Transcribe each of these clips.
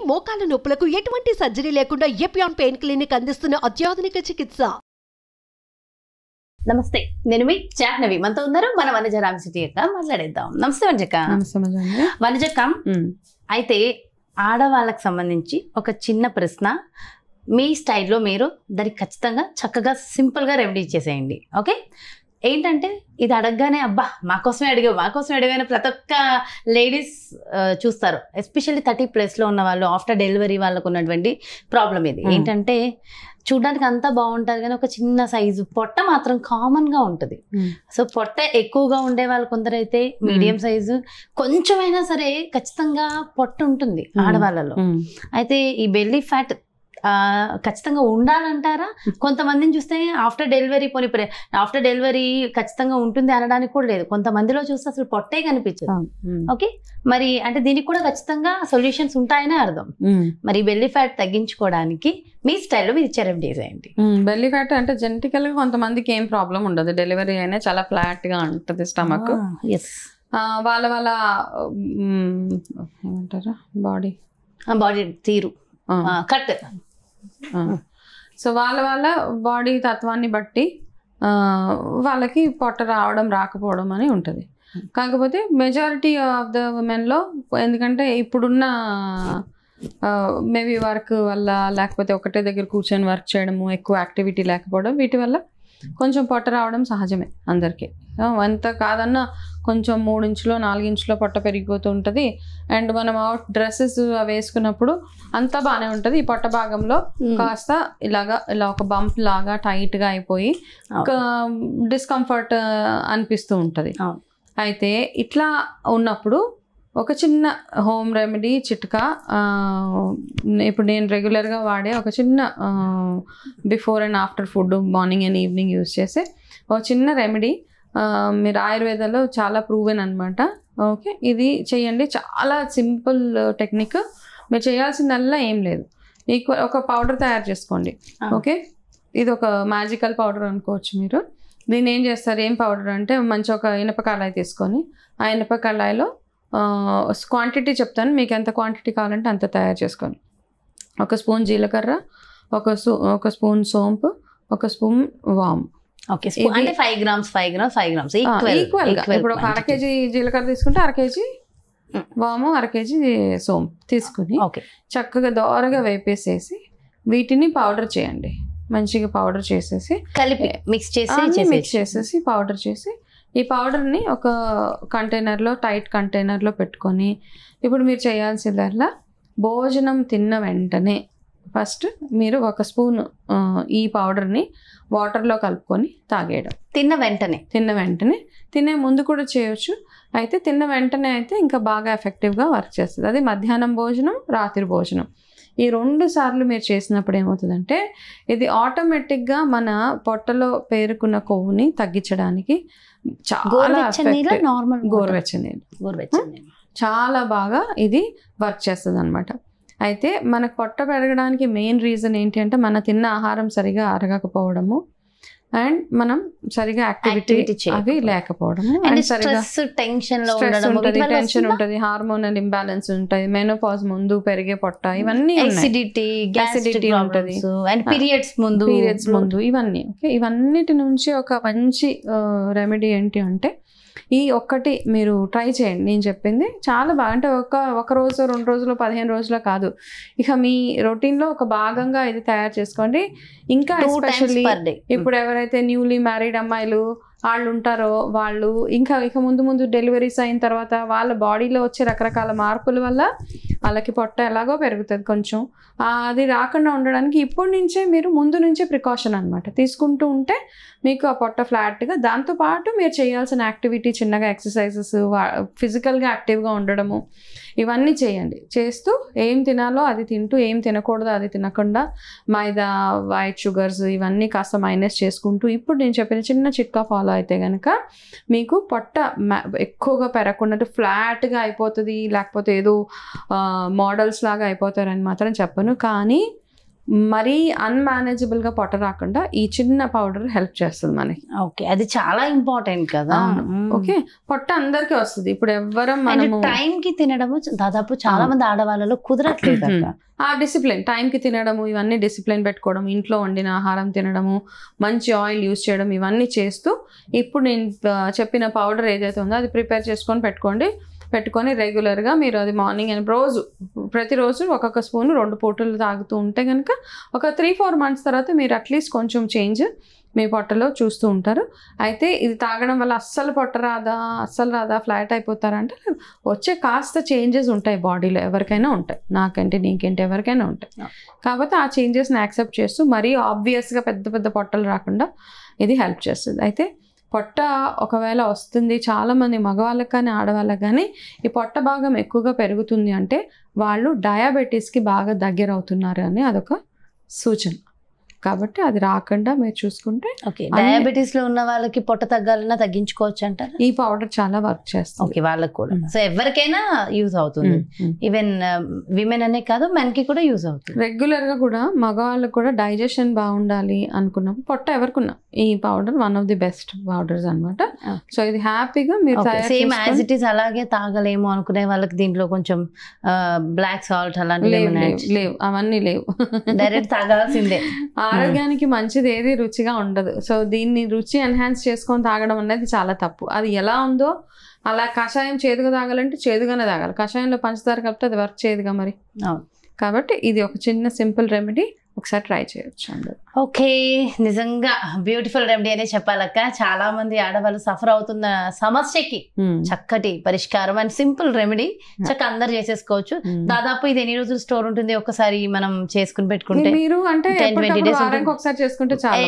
మోకాల నొప్పులకు ఎటువంటి సర్జరీ లేకుండా ఎపియాన్ పెయిన్ క్లినిక్ అందిస్తున్న అత్యాధునిక చికిత్స. నమస్తే, నేను మీ జాహ్నవి. మనతో ఉన్నారు మన వనజ రామసిటీ అక్క. మాట్లాడేద్దాం. నమస్తే వనజక్క. వనజక్క, అయితే ఆడవాళ్ళకి సంబంధించి ఒక చిన్న ప్రశ్న, మీ స్టైల్లో మీరు దానికి ఖచ్చితంగా చక్కగా సింపుల్గా రెమెడీ చేసేయండి. ఓకే, ఏంటంటే ఇది అడగగానే అబ్బా మాకోసమే అడిగాను ప్రతి ఒక్క లేడీస్ చూస్తారు. ఎస్పెషల్లీ 30+ ఉన్న వాళ్ళు, ఆఫ్టర్ డెలివరీ వాళ్ళకు ఉన్నటువంటి ప్రాబ్లం ఇది. ఏంటంటే చూడడానికి అంతా బాగుంటుంది కానీ ఒక చిన్న సైజు పొట్ట మాత్రం కామన్గా ఉంటుంది. సో పొట్ట ఎక్కువగా ఉండే వాళ్ళు కొందరైతే మీడియం సైజు, కొంచెమైనా సరే ఖచ్చితంగా పొట్ట ఉంటుంది ఆడవాళ్ళలో. అయితే ఈ బెల్లీ ఫ్యాట్ ఖచ్చితంగా ఉండాలంటారా? కొంతమందిని చూస్తే ఆఫ్టర్ డెలివరీ ఖచ్చితంగా ఉంటుంది అనడానికి కూడా లేదు. కొంతమందిలో చూస్తే అసలు పొట్టే కనిపించదు. ఓకే, మరి అంటే దీనికి కూడా ఖచ్చితంగా సొల్యూషన్స్ ఉంటాయనే అర్థం. మరి బెల్లీ ఫ్యాట్ తగ్గించుకోవడానికి మీ స్టైల్లో మీరు ఇచ్చే రెమెడీస్ ఏంటి? బెల్లీ ఫ్యాట్ అంటే జెనెటికల్ గా కొంతమందికి ఏం ప్రాబ్లం ఉండదు. డెలివరీ అయినా చాలా ఫ్లాట్ గా ఉంటుంది స్టమక్. వాళ్ళ ఏమంటారు బాడీ తీరు కట్. సో వాళ్ళ బాడీ తత్వాన్ని బట్టి వాళ్ళకి పొట్ట రావడం రాకపోవడం అని ఉంటుంది. కాకపోతే మెజారిటీ ఆఫ్ ద ఉమెన్లో, ఎందుకంటే ఇప్పుడున్న మేబీ వర్క్ వల్ల, లేకపోతే ఒకటే దగ్గర కూర్చొని వర్క్ చేయడము, ఎక్కువ యాక్టివిటీ లేకపోవడం, వీటి వల్ల కొంచెం పొట్ట రావడం సహజమే అందరికీ. ఎంత కాదన్నా కొంచెం 3 ఇంచులో 4 ఇంచులో పొట్ట పెరిగిపోతూ ఉంటుంది. అండ్ మనం అవుట్ డ్రెస్సెస్ అవి వేసుకున్నప్పుడు అంతా బాగానే ఉంటుంది. ఈ పొట్ట భాగంలో కాస్త ఇలా ఒక బంప్ లాగా టైట్గా అయిపోయి డిస్కంఫర్ట్ అనిపిస్తూ ఉంటుంది. అయితే ఇట్లా ఉన్నప్పుడు ఒక చిన్న హోమ్ రెమెడీ చిట్కా, ఇప్పుడు నేను రెగ్యులర్గా వాడే ఒక చిన్న before and after food, morning and evening use చేసే ఒక చిన్న రెమెడీ మీరు ఆయుర్వేదంలో చాలా ప్రూవెన్ అనమాట. ఓకే, ఇది చేయండి. చాలా సింపుల్ టెక్నిక్. మీరు చేయాల్సిందల్లా ఏం లేదు, ఒక పౌడర్ తయారు చేసుకోండి. ఓకే, ఇది ఒక మ్యాజికల్ పౌడర్ అనుకోవచ్చు మీరు. దీన్ని ఏం చేస్తారు, ఏం పౌడర్ అంటే మంచి ఒక ఇనప కళాయి తీసుకొని, ఆ ఇనప కళాయిలో క్వాంటిటీ చెప్తాను, మీకు ఎంత క్వాంటిటీ కావాలంటే అంత తయారు చేసుకోండి. 1 స్పూన్ జీలకర్ర, ఒక స్పూన్ సోంపు, 1 స్పూన్ వాము. అంటే 5 గ్రామ్స్ ఈక్వల్గా. ఇప్పుడు ఒక 1/2 కేజీ జీలకర్ర తీసుకుంటే 1/2 కేజీ వాము, 1/2 కేజీ సోంపు తీసుకుని చక్కగా దోరగా వేపేసేసి వీటిని పౌడర్ చేయండి. మంచిగా పౌడర్ చేసేసి కలిపి మిక్స్ చేసేసి పౌడర్ చేసి, ఈ పౌడర్ని ఒక కంటైనర్లో, టైట్ కంటైనర్లో పెట్టుకొని, ఇప్పుడు మీరు చేయాల్సిందల్లా భోజనం తిన్న వెంటనే ఫస్ట్ మీరు 1 స్పూన్ ఈ పౌడర్ని వాటర్లో కలుపుకొని తాగేయడం. తిన్న వెంటనే తినే ముందు కూడా చేయొచ్చు. అయితే తిన్న వెంటనే అయితే ఇంకా బాగా ఎఫెక్టివ్గా వర్క్ చేస్తుంది. అది మధ్యాహ్నం భోజనం, రాత్రి భోజనం, ఈ 2 సార్లు మీరు చేసినప్పుడు ఏమవుతుందంటే ఇది ఆటోమేటిక్గా మన పొట్టలో పేరుకున్న కొవ్వుని తగ్గించడానికి చాలా గోరువెచ్చని చాలా బాగా ఇది వర్క్ చేస్తుంది అనమాట. అయితే మనకు పొట్ట పెరగడానికి మెయిన్ రీజన్ ఏంటి అంటే మన తిన్న ఆహారం సరిగా అరగకపోవడము, అండ్ మనం సరిగా యాక్టివిటీ అవి లేకపోవడము, టెన్షన్ ఉంటుంది, హార్మోనల్ ఇంబ్యాలెన్స్ ఉంటుంది, మెనోపాజ్ ముందు పెరిగే పొట్ట, ఇవన్నీ యాసిడిటీ ఉంటుంది, పీరియడ్స్ ముందు ఇవన్నీ. ఓకే, ఇవన్నిటి నుంచి ఒక మంచి రెమెడీ ఏంటి అంటే ఈ ఒక్కటి మీరు ట్రై చేయండి. నేను చెప్పింది చాలా బాగా, అంటే ఒక రోజు 2 రోజులు 15 రోజులు కాదు, ఇక మీ రొటీన్లో ఒక భాగంగా ఇది తయారు చేసుకోండి. ఇంకా ఎస్పెషల్లీ ఇప్పుడు ఎవరైతే న్యూలీ మ్యారీడ్ అమ్మాయిలు వాళ్ళు ఉంటారో, వాళ్ళు ఇక ముందు డెలివరీస్ అయిన తర్వాత వాళ్ళ బాడీలో వచ్చే రకరకాల మార్పుల వల్ల వాళ్ళకి పొట్ట ఎలాగో పెరుగుతుంది. కొంచెం అది రాకుండా ఉండడానికి ఇప్పటి నుంచే మీరు ముందు నుంచే ప్రికాషన్ అనమాట తీసుకుంటూ ఉంటే మీకు ఆ పొట్ట ఫ్లాట్గా, దాంతోపాటు మీరు చేయాల్సిన యాక్టివిటీ, చిన్నగా ఎక్సర్సైజెస్, ఫిజికల్గా యాక్టివ్గా ఉండడము, ఇవన్నీ చేయండి. చేస్తూ ఏం తినాలో అది తింటూ, ఏం తినకూడదో అది తినకుండా, మైదా, వైట్ షుగర్స్ ఇవన్నీ కాస్త మైనస్ చేసుకుంటూ, ఇప్పుడు నేను చెప్పిన చిన్న చిట్కా ఫాలో అయితే కనుక మీకు పొట్ట ఎక్కువగా పెరగకుండా ఫ్లాట్గా అయిపోతుంది, లేకపోతే ఏదో మోడల్స్ లాగా అయిపోతారని మాత్రం చెప్పను. కానీ మరీ అన్మేనేజబుల్ గా పొట్ట రాకుండా ఈ చిన్న పౌడర్ హెల్ప్ చేస్తుంది మనకి. ఓకే, అది చాలా ఇంపార్టెంట్ కదా. ఓకే, పొట్ట అందరికీ వస్తుంది. ఇప్పుడు ఎవ్వరం మనము టైం కి తినడము దాదాపు చాలా మంది ఆడవాళ్ళలో కుదరట్లేదు అక్క. ఆ డిసిప్లిన్, టైంకి తినడము, ఇవన్నీ డిసిప్లిన్ పెట్టుకోవడం, ఇంట్లో వండిన ఆహారం తినడము, మంచి ఆయిల్ యూజ్ చేయడం, ఇవన్నీ చేస్తూ ఇప్పుడు నేను చెప్పిన పౌడర్ ఏదైతే ఉందో అది ప్రిపేర్ చేసుకొని పెట్టుకొని రెగ్యులర్గా మీరు అది మార్నింగ్ అండ్ ప్రతిరోజు ఒక్కొక్క స్పూన్ 2 పూటలు తాగుతూ ఉంటే కనుక ఒక 3-4 months తర్వాత మీరు అట్లీస్ట్ కొంచెం చేంజ్ మీ పొట్టలో చూస్తూ ఉంటారు. అయితే ఇది తాగడం వల్ల అస్సలు పొట్ట రాదా ఫ్లాట్ అయిపోతారా అంటే వచ్చే కాస్త చేంజెస్ ఉంటాయి బాడీలో, ఎవరికైనా ఉంటాయి, నాకంటే నీకేంటి ఎవరికైనా ఉంటాయి. కాబట్టి ఆ చేంజెస్ని యాక్సెప్ట్ చేస్తూ మరీ ఆబ్వియస్గా పెద్ద పొట్టలు రాకుండా ఇది హెల్ప్ చేస్తుంది. అయితే పొట్ట ఒకవేళ వస్తుంది, చాలామంది మగవాళ్ళకి కానీ ఆడవాళ్ళకి కానీ ఈ పొట్ట భాగం ఎక్కువగా పెరుగుతుంది అంటే వాళ్ళు డయాబెటీస్కి బాగా దగ్గర అవుతున్నారు అని అదొక సూచన. కాబట్టి అది రాకుండా మీరు చూసుకుంటే. ఓకే, డయాబెటీస్ లో ఉన్న వాళ్ళకి పొట్ట తగ్గాలన్నా తగ్గించుకోవచ్చు అంటారు. ఈ పౌడర్ చాలా వర్క్ చేస్తుంది. ఓకే, వాళ్ళకి కూడా. సో ఎవరికైనా యూజ్ అవుతుంది, ఈవెన్ విమెన్ అనే కాదు మెన్ కి కూడా యూజ్ అవుతుంది. రెగ్యులర్ గా కూడా మగవాళ్ళకి కూడా డైజెషన్ బాగుండాలి అనుకున్నప్పుడు పొట్ట ఎవరికున్నా ఈ powder one of the best powders అనమాట. సో ఇది హ్యాపీగా మీరు సేమ్ యాజ్ ఇట్ ఈస్ అలాగే తాగలేము అనుకునే వాళ్ళకి దీంట్లో కొంచెం బ్లాక్ సాల్ట్ అలాంటివి లేవు, అవన్నీ లేవు, డైరెక్ట్ తాగాల్సిందే. ఆరోగ్యానికి మంచిది ఏది రుచిగా ఉండదు. సో దీన్ని రుచి ఎన్హాన్స్ చేసుకొని తాగడం అనేది చాలా తప్పు. అది ఎలా ఉందో అలా కషాయం చేదుగా తాగాలంటే చేదుగానే తాగాలి. కషాయంలో పంచదార కలిపితే అది వర్క్ చేయదుగా మరి. కాబట్టి ఇది ఒక చిన్న సింపుల్ రెమెడీ, ఒకసారి ట్రై చేయొచ్చు అందరూ. ఓకే, నిజంగా బ్యూటిఫుల్ రెమెడీ అనే చెప్పాలక్క. చాలా మంది ఆడవాళ్ళు సఫర్ అవుతున్న సమస్యకి చక్కటి పరిష్కారం అండ్ సింపుల్ రెమెడీ, చక్కగా అందరు చేసేసుకోవచ్చు. దాదాపు ఇది ఎన్ని రోజులు స్టోర్ ఉంటుంది ఒకసారి మనం చేసుకుని పెట్టుకుంటే? మీరు అంటే 10-20 days ఒకసారి చేసుకుంటే చాలా,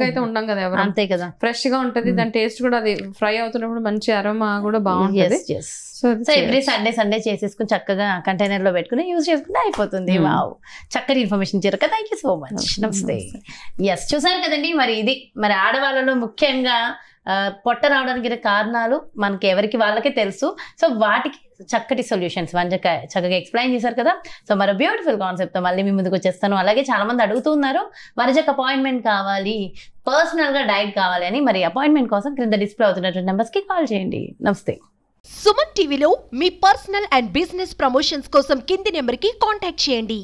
అయితే ఉండం కదా ఎవరు, అంతే కదా, ఫ్రెష్ గా ఉంటది. దాని టేస్ట్ కూడా అది ఫ్రై అవుతున్నప్పుడు మంచి అరోమా కూడా బాగుంటుంది. సో ఎవ్రీ సండే చేసేసుకుని చక్కగా కంటైనర్ లో పెట్టుకుని యూజ్ చేసుకుంటే అయిపోతుంది. వావ్, చక్కటి ఇన్ఫర్మేషన్ ఇచ్చారు కదా, థ్యాంక్ యూ సో మచ్. నమస్తే. ఎస్, చూసారు కదండి, మరి ఇది మరి ఆడవాళ్ళలో ముఖ్యంగా పొట్ట రావడానికి కారణాలు మనకి ఎవరికి వాళ్ళకే తెలుసు. సో వాటికి చక్కటి సొల్యూషన్స్ వంజకాయ చక్కగా ఎక్స్ప్లెయిన్ చేశారు కదా. సో మరి బ్యూటిఫుల్ కాన్సెప్ట్ తో మళ్ళీ మీ ముందుకు వచ్చేస్తాను. అలాగే చాలా మంది అడుగుతున్నారు వనజకు అపాయింట్మెంట్ కావాలి, పర్సనల్ గా డైట్ కావాలి అని. మరి అపాయింట్మెంట్ కోసం క్రింద డిస్ప్లే అవుతున్నటువంటి నెంబర్స్ కి కాల్ చేయండి. నమస్తే. సుమన్ టీవీలో మీ పర్సనల్ అండ్ బిజినెస్ ప్రమోషన్స్ కోసం కింది నెంబర్కి కాంటాక్ట్ చేయండి.